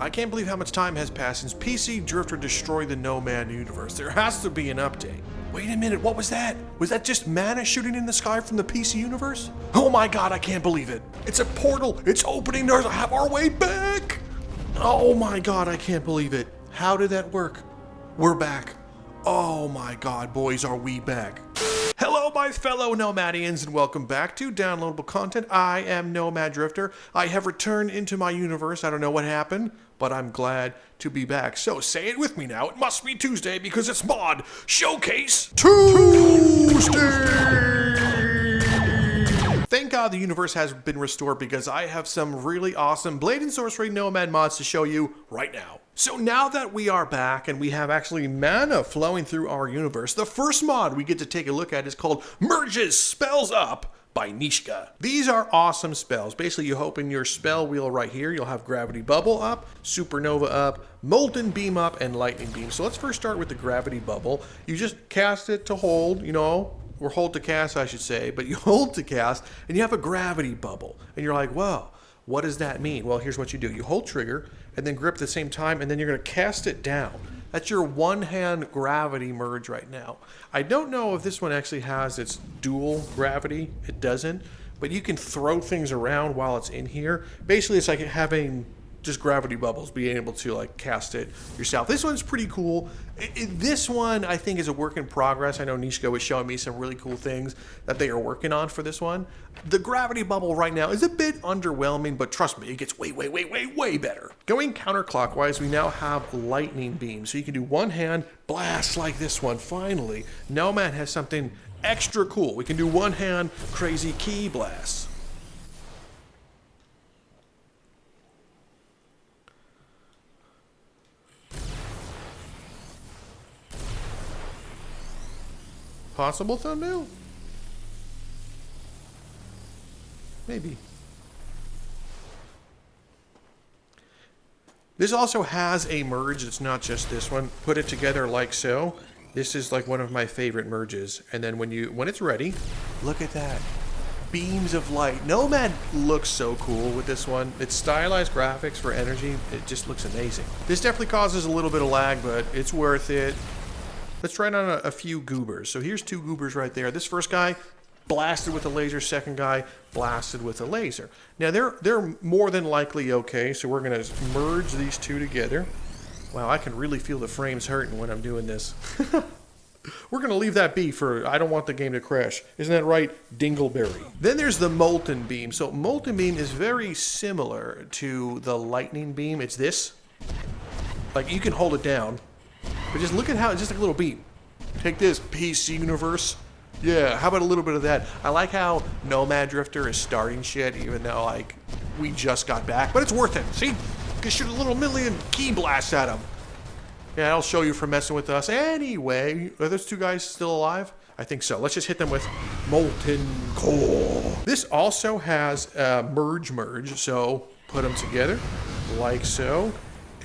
I can't believe how much time has passed since PC Drifter destroyed the Nomad universe. There has to be an update. Wait a minute, what was that? Was that just mana shooting in the sky from the PC universe? Oh my god, I can't believe it. It's a portal. It's opening to have our way back. Oh my god, I can't believe it. How did that work? We're back. Oh my god, boys, are we back? Hello, my fellow Nomadians, and welcome back to downloadable content. I am Nomad Drifter. I have returned into my universe. I don't know what happened, but I'm glad to be back. So say it with me now. It must be Tuesday because it's Mod Showcase Tuesday! Thank God the universe has been restored because I have some really awesome Blade and Sorcery Nomad mods to show you right now. So now that we are back and we have actually mana flowing through our universe, the first mod we get to take a look at is called Merges Spells Up by neeshka. These are awesome spells. Basically, you open your spell wheel right here. You'll have Gravity Bubble up, Supernova up, Molten Beam up, and Lightning Beam. So let's first start with the Gravity Bubble. You just cast it to hold, you know, or hold to cast, I should say, but you hold to cast and you have a Gravity Bubble. And you're like, well, what does that mean? Well, here's what you do. You hold trigger and then grip at the same time, and then you're going to cast it down. That's your one-hand gravity merge right now. I don't know if this one actually has its dual gravity. It doesn't, but you can throw things around while it's in here. Basically, it's like having just gravity bubbles, being able to like cast it yourself. This one's pretty cool. This one I think is a work in progress. I know neeshka was showing me some really cool things that they are working on for this one. The gravity bubble right now is a bit underwhelming, but trust me, it gets way better. Going counterclockwise, we now have lightning beam. So you can do one hand blast like this one. Finally, Nomad has something extra cool. We can do one hand crazy key blasts. Possible thumbnail? Maybe. This also has a merge. It's not just this one. Put it together like so. This is like one of my favorite merges. And then when it's ready, look at that. Beams of light. Nomad looks so cool with this one. It's stylized graphics for energy. It just looks amazing. This definitely causes a little bit of lag, but it's worth it. Let's try it on a few goobers. So here's two goobers right there. This first guy blasted with a laser. Second guy blasted with a laser. Now they're more than likely okay. So we're gonna merge these two together. Wow, I can really feel the frames hurting when I'm doing this. We're gonna leave that be for I don't want the game to crash. Isn't that right, Dingleberry? Then there's the Molten Beam. So Molten Beam is very similar to the Lightning Beam. It's this. Like you can hold it down. But just look at how it's just like a little beam. Take this, PC universe. Yeah, how about a little bit of that? I like how Nomad Drifter is starting shit, even though like we just got back. But it's worth it. See, you can shoot a little million key blasts at him. Yeah, I'll show you for messing with us. Anyway, are those two guys still alive? I think so. Let's just hit them with Molten Core. This also has merge, so put them together like so.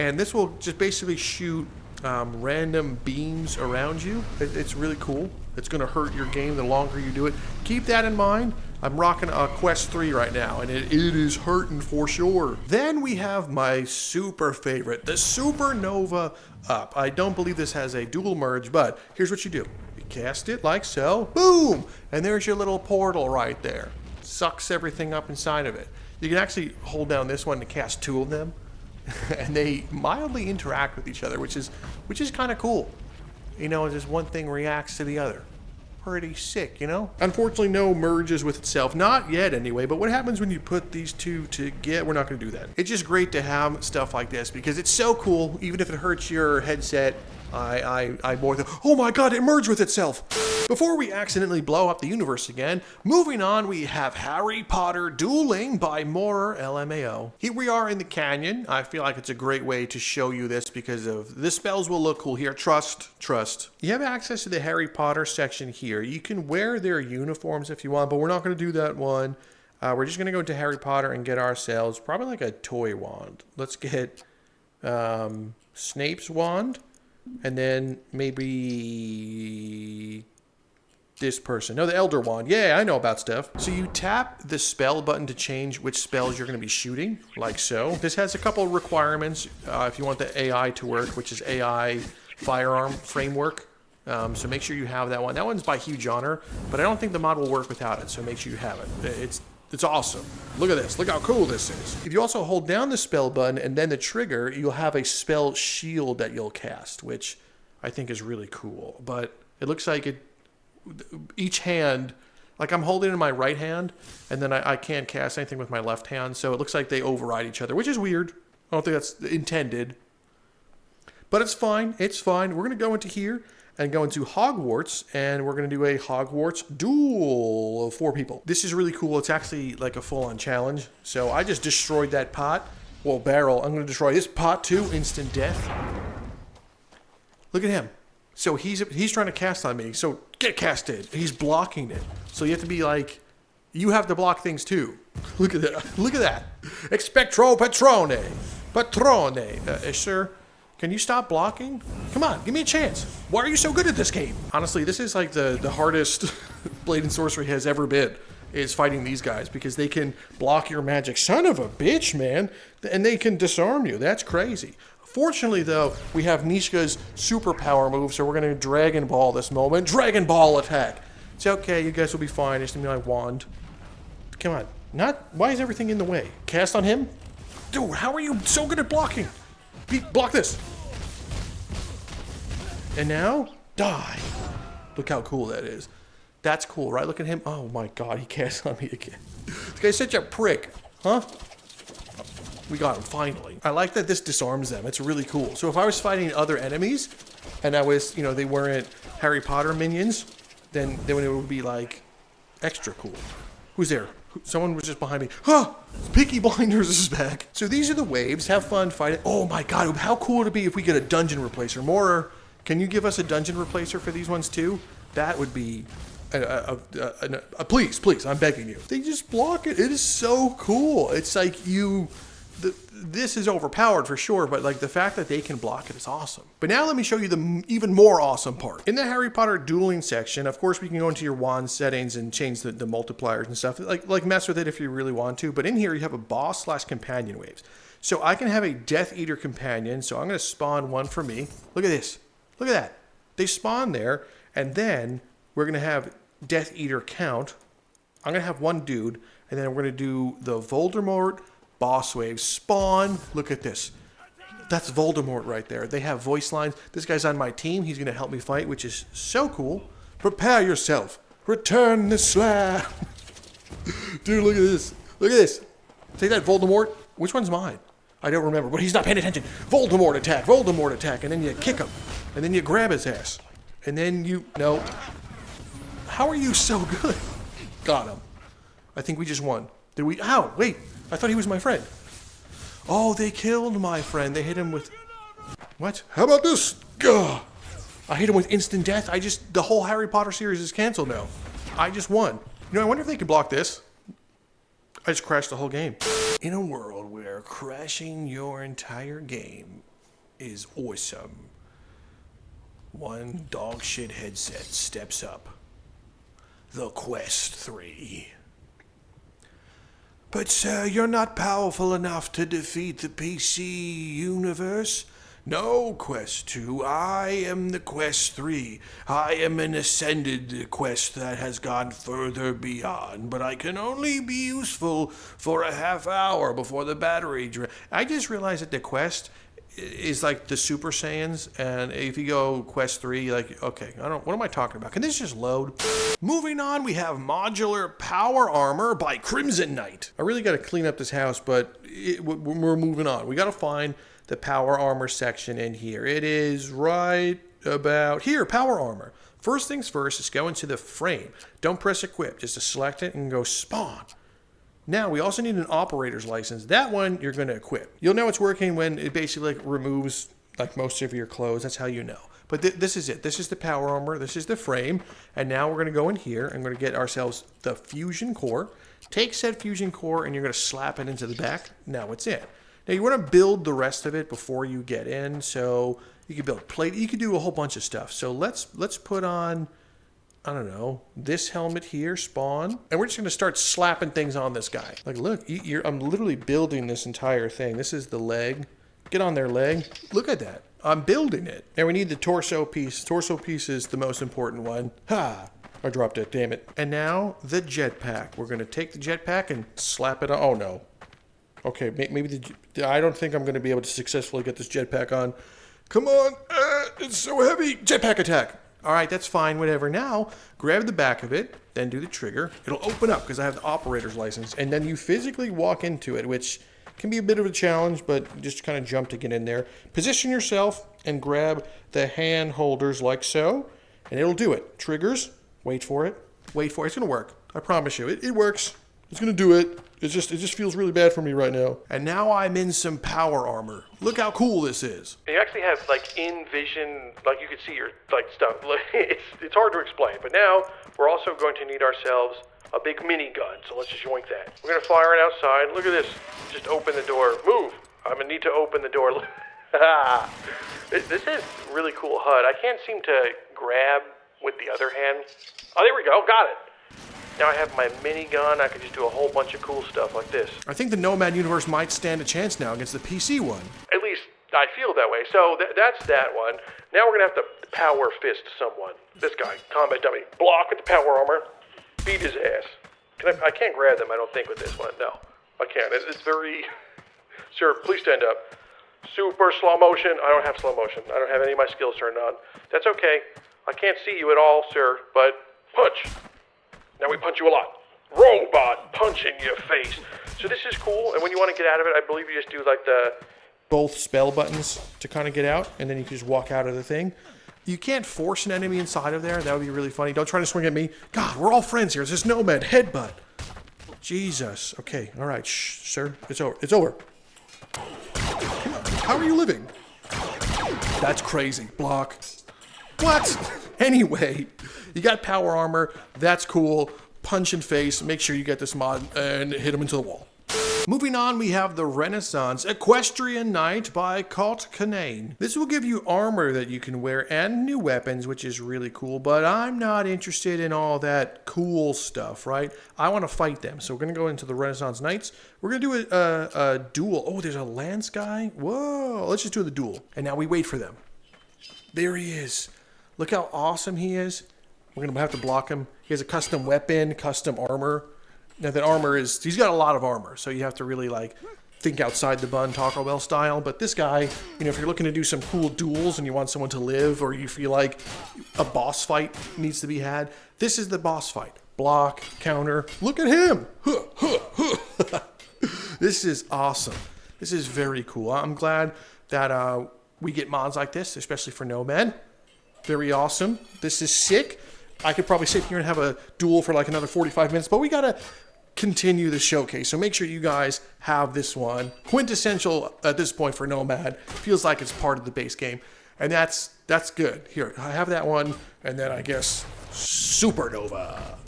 And this will just basically shoot random beams around you. It's really cool. It's going to hurt your game the longer you do it. Keep that in mind. I'm rocking a Quest 3 right now, and it is hurting for sure. Then we have my super favorite, the Supernova Up. I don't believe this has a dual merge, but here's what you do. You cast it like so, boom, and there's your little portal right there. Sucks everything up inside of it. You can actually hold down this one to cast two of them. And they mildly interact with each other, which is kind of cool. You know, just one thing reacts to the other. Pretty sick, you know? Unfortunately, no merges with itself. Not yet, anyway. But what happens when you put these two together? We're not going to do that. It's just great to have stuff like this because it's so cool. Even if it hurts your headset, I more than, oh my god, it merged with itself. Before we accidentally blow up the universe again, moving on, we have Harry Potter Dueling by Maurerlmao. Here we are in the canyon. I feel like it's a great way to show you this because of the spells will look cool here. Trust. You have access to the Harry Potter section here. You can wear their uniforms if you want, but we're not going to do that one. We're just going to go to Harry Potter and get ourselves probably like a toy wand. Let's get Snape's wand. And then maybe this person. No, the Elder Wand. Yeah, I know about stuff. So you tap the spell button to change which spells you're going to be shooting, like so. This has a couple of requirements if you want the AI to work, which is AI firearm framework. So make sure you have that one. That one's by huge honor, but I don't think the mod will work without it, so make sure you have it. It's awesome. Look at this. Look how cool this is. If you also hold down the spell button and then the trigger, you'll have a spell shield that you'll cast, which I think is really cool. But it looks like each hand, like I'm holding in my right hand, and then I can't cast anything with my left hand, so it looks like they override each other, which is weird. I don't think that's intended. But it's fine. It's fine. We're going to go into here and go into Hogwarts, and we're going to do a Hogwarts duel of 4 people. This is really cool. It's actually like a full-on challenge. So I just destroyed that pot. Well, barrel. I'm going to destroy this pot too. Instant death. Look at him. So he's trying to cast on me. So get casted. He's blocking it. So you have to be like, you have to block things too. Look at that. Look at that. Expectro Patrone. Patrone. Sir, can you stop blocking? Come on, give me a chance. Why are you so good at this game? Honestly, this is like the hardest Blade and Sorcery has ever been, is fighting these guys, because they can block your magic. Son of a bitch, man. And they can disarm you. That's crazy. Fortunately, though, we have Neeshka's superpower move, so we're going to Dragon Ball this moment. Dragon Ball attack. It's okay, you guys will be fine. Just give me my wand. Come on. Why is everything in the way? Cast on him? Dude, how are you so good at blocking? Block this. And now, die. Look how cool that is. That's cool, right? Look at him. Oh my god, he cast on me again. This guy's such a prick. Huh? We got him, finally. I like that this disarms them. It's really cool. So if I was fighting other enemies, and I was, they weren't Harry Potter minions, then it would be, like, extra cool. Who's there? Someone was just behind me. Huh! Peaky Blinders is back. So these are the waves. Have fun fighting. Oh my god, how cool would it be if we get a dungeon replacer? Maurer, can you give us a dungeon replacer for these ones too? That would be please, I'm begging you. They just block it. It is so cool. It's like this is overpowered for sure, but like the fact that they can block it is awesome. But now let me show you the even more awesome part. In the Harry Potter dueling section, of course, we can go into your wand settings and change the multipliers and stuff. Like mess with it if you really want to. But in here, you have a boss/companion waves. So I can have a Death Eater companion. So I'm going to spawn one for me. Look at this. Look at that. They spawn there, and then we're going to have Death Eater count. I'm going to have one dude, and then we're going to do the Voldemort boss wave spawn. Look at this. That's Voldemort right there. They have voice lines. This guy's on my team. He's going to help me fight, which is so cool. Prepare yourself. Return the slab. Dude, look at this. Look at this. Take that, Voldemort. Which one's mine? I don't remember, but he's not paying attention. Voldemort attack. Voldemort attack. And then you kick him. And then you grab his ass. And then no. How are you so good? Got him. I think we just won. Did we? Ow, wait. I thought he was my friend. Oh, they killed my friend. They hit him with... What? How about this? Gah! I hit him with instant death. The whole Harry Potter series is canceled now. I just won. I wonder if they could block this. I just crashed the whole game. In a world where crashing your entire game is awesome, one dog shit headset steps up. The Quest 3. But sir, you're not powerful enough to defeat the PC universe. No, Quest 2, I am the Quest 3. I am an ascended quest that has gone further beyond, but I can only be useful for a half hour before the battery drains. I just realized that the Quest is like the Super Saiyans, and if you go Quest 3, like, okay, what am I talking about? Can this just load? Moving on, we have Modular Power Armor by CrimsonKnight. I really got to clean up this house, but we're moving on. We got to find the Power Armor section in here. It is right about here, Power Armor. First things first, let's go into the frame. Don't press equip, just to select it and go spawn. Now, we also need an operator's license. That one, you're going to equip. You'll know it's working when it basically removes most of your clothes. That's how you know. But this is it. This is the power armor. This is the frame. And now we're going to go in here and we're going to get ourselves the fusion core. Take said fusion core and you're going to slap it into the back. Now it's in. Now, you want to build the rest of it before you get in. So you can build plate. You can do a whole bunch of stuff. So let's put on I don't know, this helmet here, spawn. And we're just gonna start slapping things on this guy. Like, look, I'm literally building this entire thing. This is the leg. Get on their leg. Look at that. I'm building it. And we need the torso piece. Torso piece is the most important one. Ha! I dropped it, damn it. And now the jetpack. We're gonna take the jetpack and slap it on. Oh no. Okay, maybe I don't think I'm gonna be able to successfully get this jetpack on. Come on, it's so heavy. Jetpack attack. All right, that's fine, whatever. Now, grab the back of it, then do the trigger. It'll open up because I have the operator's license. And then you physically walk into it, which can be a bit of a challenge, but just kind of jump to get in there. Position yourself and grab the hand holders like so, and it'll do it. Triggers, wait for it, wait for it. It's gonna work, I promise you. It works, it's gonna do it. It just feels really bad for me right now. And now I'm in some power armor. Look how cool this is. You actually have like in vision, like you can see your like stuff. It's hard to explain, but now we're also going to need ourselves a big minigun. So let's just yoink that. We're gonna fire it outside. Look at this. Just open the door. Move. I'm gonna need to open the door. This is really cool HUD. I can't seem to grab with the other hand. Oh, there we go. Got it. Now I have my minigun. I can just do a whole bunch of cool stuff like this. I think the Nomad universe might stand a chance now against the PC one. At least I feel that way. So that's that one. Now we're gonna have to power fist someone. This guy, combat dummy. Block with the power armor. Beat his ass. I can't grab them, I don't think, with this one. No, I can't. It's very... Sir, please stand up. Super slow motion. I don't have slow motion. I don't have any of my skills turned on. That's okay. I can't see you at all, sir, but punch. Now we punch you a lot. Robot punch in your face. So this is cool, and when you want to get out of it, I believe you just do like the... both spell buttons to kind of get out, and then you can just walk out of the thing. You can't force an enemy inside of there. That would be really funny. Don't try to swing at me. God, we're all friends here. This is Nomad. Headbutt. Jesus. Okay. All right. Shh, sir. It's over. It's over. How are you living? That's crazy. Block. What? Anyway, you got power armor. That's cool. Punch in face. Make sure you get this mod and hit him into the wall. Moving on, we have the Renaissance Equestrian Knight by kottekanin. This will give you armor that you can wear and new weapons, which is really cool, but I'm not interested in all that cool stuff, right? I want to fight them, so we're going to go into the Renaissance Knights. We're going to do a duel. Oh, there's a lance guy? Whoa, let's just do the duel. And now we wait for them. There he is. Look how awesome he is. We're going to have to block him. He has a custom weapon, custom armor. Now that armor is, he's got a lot of armor, so you have to really like think outside the bun, Taco Bell style. But this guy, you know, if you're looking to do some cool duels and you want someone to live, or you feel like a boss fight needs to be had, this is the boss fight. Block, counter, look at him. This is awesome. This is very cool. I'm glad that we get mods like this, especially for Nomad. Very awesome. This is sick. I could probably sit here and have a duel for like another 45 minutes, but we gotta continue the showcase. So make sure you guys have this one. Quintessential at this point for Nomad. Feels like it's part of the base game. And that's good. Here, I have that one. And then I guess Supernova.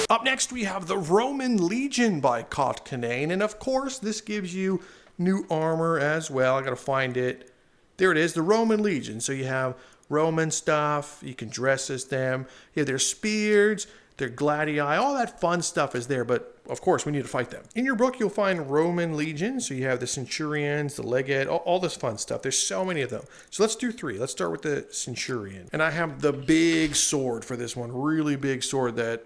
Up next, we have the Roman Legion by kottekanin. And of course, this gives you new armor as well. I gotta find it. There it is, the Roman Legion. So you have Roman stuff. You can dress as them. You have their spears, their gladii, all that fun stuff is there, but of course we need to fight them. In your book, you'll find Roman Legion, so you have the Centurions, the Legate, all this fun stuff. There's so many of them. So let's do 3. Let's start with the Centurion. And I have the big sword for this one, really big sword that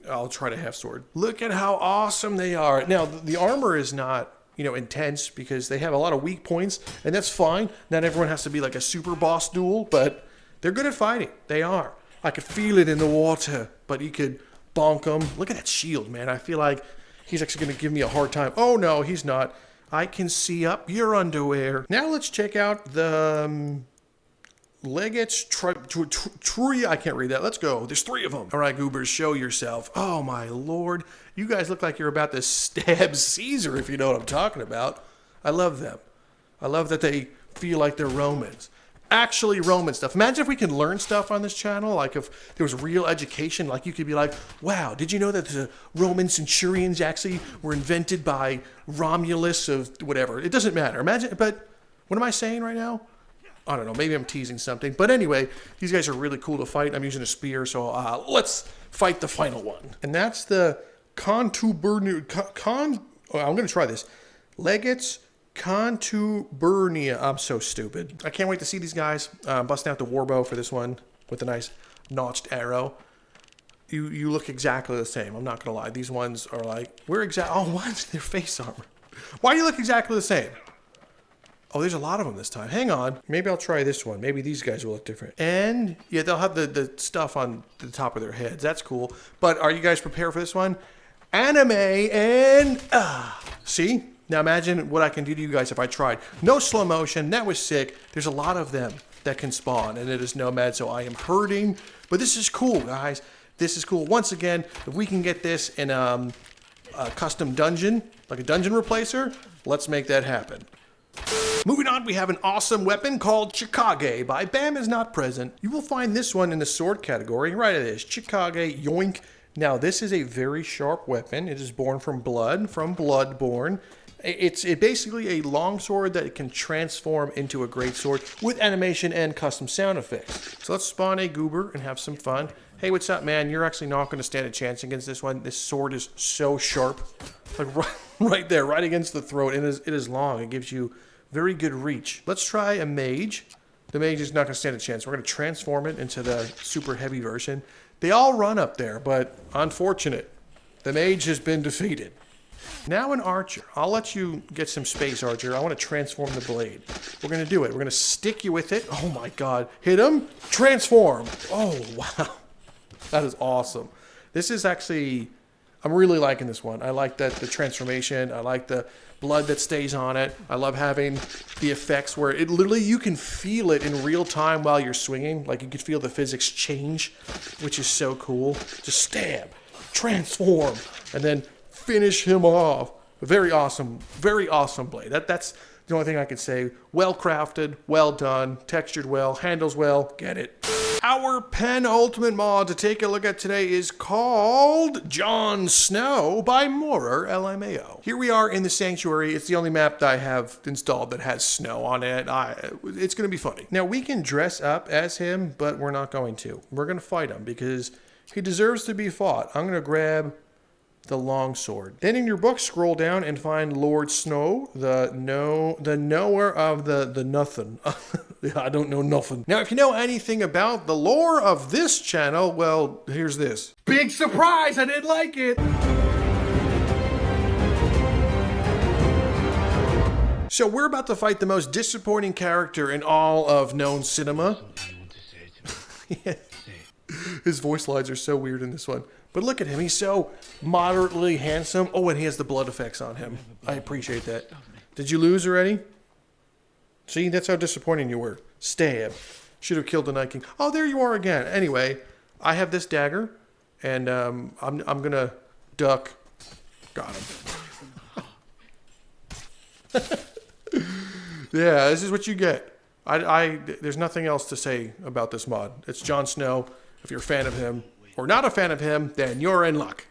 I'll try to have sword. Look at how awesome they are. Now, the armor is not, you know, intense because they have a lot of weak points, and that's fine. Not everyone has to be like a super boss duel, but they're good at fighting. They are. I could feel it in the water, but you could bonk them. Look at that shield, man. I feel like he's actually going to give me a hard time. Oh, no, he's not. I can see up your underwear. Now let's check out the Legates Trui. I can't read that. Let's go. There's 3 of them. All right, goobers, show yourself. Oh, my Lord. You guys look like you're about to stab Caesar, if you know what I'm talking about. I love them. I love that they feel like they're Romans. Actually Roman stuff. Imagine if we can learn stuff on this channel, like if there was real education, like you could be like, wow, did you know that the Roman centurions actually were invented by Romulus of whatever? It doesn't matter. Imagine, but what am I saying right now? I don't know, maybe I'm teasing something. But anyway, these guys are really cool to fight. I'm using a spear, so let's fight the final one. And that's the Contubernir... I'm going to try this. Legates Contubernia. I'm so stupid. I can't wait to see these guys. Busting out the warbow for this one with a nice notched arrow. You look exactly the same. I'm not going to lie. These ones are like... Oh, what? Their face armor. Why do you look exactly the same? Oh, there's a lot of them this time. Hang on. Maybe I'll try this one. Maybe these guys will look different. And, yeah, they'll have the stuff on the top of their heads. That's cool. But are you guys prepared for this one? Anime and... See? Now imagine what I can do to you guys if I tried. No slow motion. That was sick. There's a lot of them that can spawn. And it is Nomad, so I am hurting. But this is cool, guys. This is cool. Once again, if we can get this in a custom dungeon, like a dungeon replacer, let's make that happen. Moving on, we have an awesome weapon called Chikage by BamisNotPresent. You will find this one in the sword category. Right, it is. Chikage, yoink. Now, this is a very sharp weapon. It is born from blood, from Bloodborne. It's basically a longsword that can transform into a greatsword with animation and custom sound effects. So let's spawn a goober and have some fun. Hey, what's up, man? You're actually not going to stand a chance against this one. This sword is so sharp. Like right there, right against the throat. It is long. It gives you very good reach. Let's try a mage. The mage is not going to stand a chance. We're going to transform it into the super heavy version. They all run up there, but unfortunate. The mage has been defeated. Now an archer. I'll let you get some space, archer. I want to transform the blade. We're going to do it. We're going to stick you with it. Oh my god. Hit him. Transform. Oh, wow. That is awesome. This is actually... I'm really liking this one. I like the transformation. I like the blood that stays on it. I love having the effects where it literally, you can feel it in real time while you're swinging. Like you can feel the physics change, which is so cool. Just stab, transform, and then finish him off. Very awesome blade. That's the only thing I can say. Well crafted, well done, textured well, handles well, get it. Our penultimate mod to take a look at today is called Jon Snow by Maurerlmao. Here we are in the Sanctuary. It's the only map that I have installed that has snow on it. It's going to be funny. Now, we can dress up as him, but we're not going to. We're going to fight him because he deserves to be fought. I'm going to grab the longsword. Then in your book, scroll down and find Lord Snow, the knower of the nothing. Yeah, I don't know nothing. Now, if you know anything about the lore of this channel, well, here's this. Big surprise! I didn't like it! So we're about to fight the most disappointing character in all of known cinema. Yeah. His voice lines are so weird in this one. But look at him. He's so moderately handsome. Oh, and he has the blood effects on him. I appreciate that. Did you lose already? See, that's how disappointing you were. Stab. Should have killed the Night King. Oh, there you are again. Anyway, I have this dagger, and I'm going to duck. Got him. Yeah, this is what you get. There's nothing else to say about this mod. It's Jon Snow. If you're a fan of him, or not a fan of him, then you're in luck.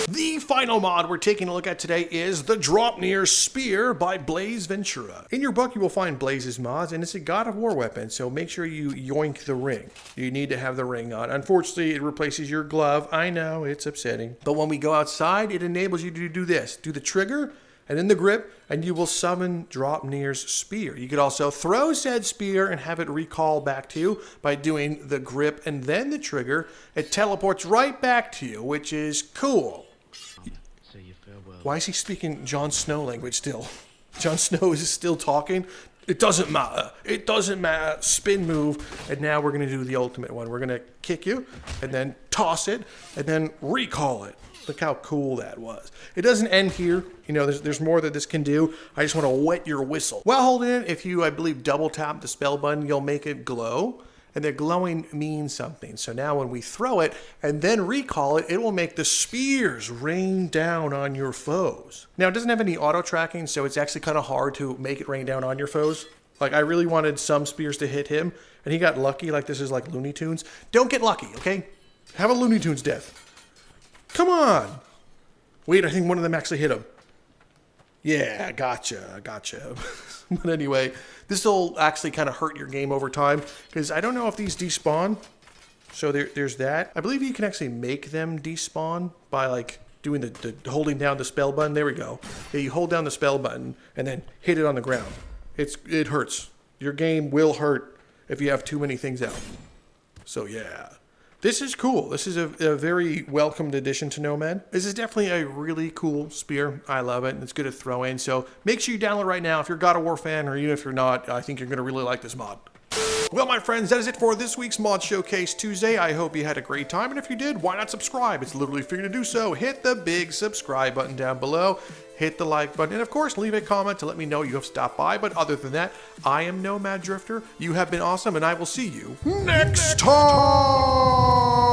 The final mod we're taking a look at today is the Draupnir Spear by BlazeVentura. In your book, you will find Blaze's mods, and it's a God of War weapon, so make sure you yoink the ring. You need to have the ring on. Unfortunately, it replaces your glove. I know, it's upsetting. But when we go outside, it enables you to do this. Do the trigger, and then the grip, and you will summon Draupnir's Spear. You could also throw said spear and have it recall back to you by doing the grip and then the trigger. It teleports right back to you, which is cool. Why is he speaking Jon Snow language still? Jon Snow is still talking? It doesn't matter. It doesn't matter. Spin move. And now we're going to do the ultimate one. We're going to kick you and then toss it and then recall it. Look how cool that was. It doesn't end here. You know, there's more that this can do. I just want to wet your whistle. While holding it, if you, I believe, double tap the spell button, you'll make it glow. And the glowing means something. So now when we throw it and then recall it, it will make the spears rain down on your foes. Now, it doesn't have any auto tracking, so it's actually kind of hard to make it rain down on your foes. Like, I really wanted some spears to hit him, and he got lucky. Like, this is like Looney Tunes. Don't get lucky, okay? Have a Looney Tunes death. Come on. Wait, I think one of them actually hit him. Yeah, gotcha. But anyway, this will actually kind of hurt your game over time, because I don't know if these despawn. So there's that. I believe you can actually make them despawn by like doing the holding down the spell button. There we go. Yeah, you hold down the spell button and then hit it on the ground. It hurts. Your game will hurt if you have too many things out. So yeah. This is cool. This is a very welcomed addition to Nomad. This is definitely a really cool spear. I love it. It's good to throw in. So make sure you download right now. If you're a God of War fan, or even if you're not, I think you're going to really like this mod. Well, my friends, that is it for this week's Mod Showcase Tuesday. I hope you had a great time, and if you did, why not subscribe? It's literally free to do so. Hit the big subscribe button down below, hit the like button, and of course, leave a comment to let me know you have stopped by. But other than that, I am Nomad Drifter. You have been awesome, and I will see you next time!